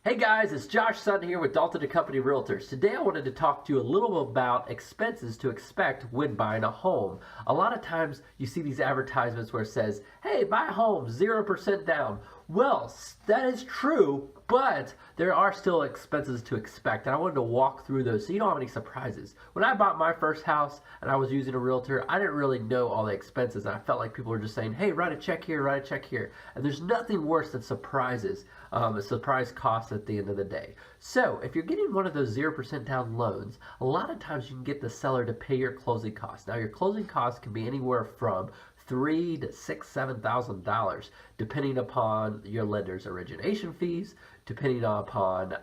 Hey guys, it's Josh Sutton here with Dalton & Company Realtors. Today I wanted to talk to you a little about expenses to expect when buying a home. A lot of times you see these advertisements where it says, hey, buy a home, 0% down. Well, that is true, but there are still expenses to expect, and I wanted to walk through those so you don't have any surprises. When I bought my first house and I was using a realtor, I didn't really know all the expenses, and I felt like people were just saying, hey, write a check here, write a check here. And there's nothing worse than surprises, a surprise cost at the end of the day. So if you're getting one of those 0% down loans, a lot of times you can get the seller to pay your closing costs. Now your closing costs can be anywhere from $3,000 to $6,000, $7,000, depending upon your lender's origination fees, depending upon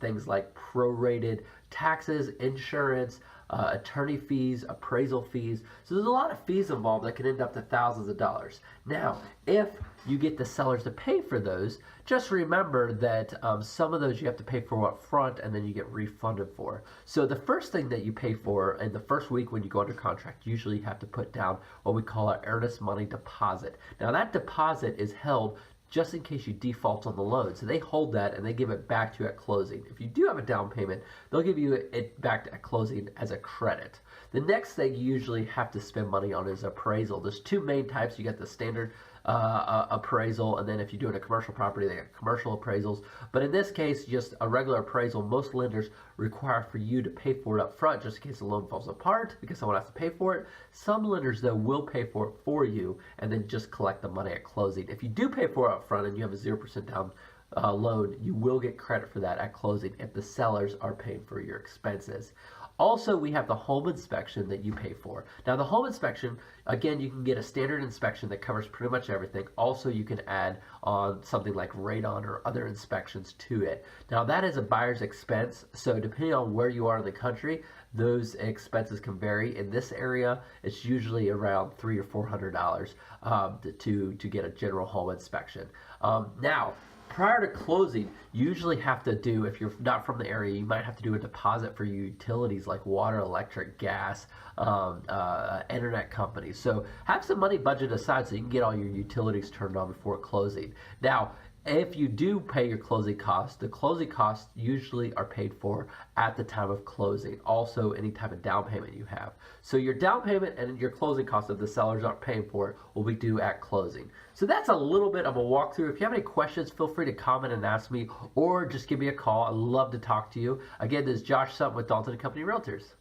things like prorated taxes, insurance, attorney fees, appraisal fees. So there's a lot of fees involved that can end up to thousands of dollars. Now, if you get the sellers to pay for those, just remember that some of those you have to pay for up front and then you get refunded for. So the first thing that you pay for in the first week when you go under contract, usually you have to put down what we call an earnest money deposit. Now that deposit is held just in case you default on the loan. So they hold that and they give it back to you at closing. If you do have a down payment, they'll give you it back at closing as a credit. The next thing you usually have to spend money on is appraisal. There's two main types. You got the standard appraisal, and then if you do it a commercial property, they got commercial appraisals. But in this case, just a regular appraisal, most lenders require for you to pay for it up front just in case the loan falls apart because someone has to pay for it. Some lenders, though, will pay for it for you and then just collect the money at closing. If you do pay for it up front and you have a 0% down loan, you will get credit for that at closing if the sellers are paying for your expenses. Also, we have the home inspection that you pay for. Now, the home inspection, again, you can get a standard inspection that covers pretty much everything. Also, you can add on something like radon or other inspections to it. Now, that is a buyer's expense, so depending on where you are in the country, those expenses can vary. In this area, it's usually around $300 or $400 to get a general home inspection. Now, prior to closing, you usually have to do, if you're not from the area, you might have to do a deposit for your utilities like water, electric, gas, internet companies. So have some money budgeted aside so you can get all your utilities turned on before closing. Now, if you do pay your closing costs, the closing costs usually are paid for at the time of closing. Also, any type of down payment you have. So your down payment and your closing costs, if the sellers aren't paying for it, will be due at closing. So that's a little bit of a walkthrough. If you have any questions, feel free to comment and ask me, or just give me a call. I'd love to talk to you. Again, this is Josh Sutton with Dalton & Company Realtors.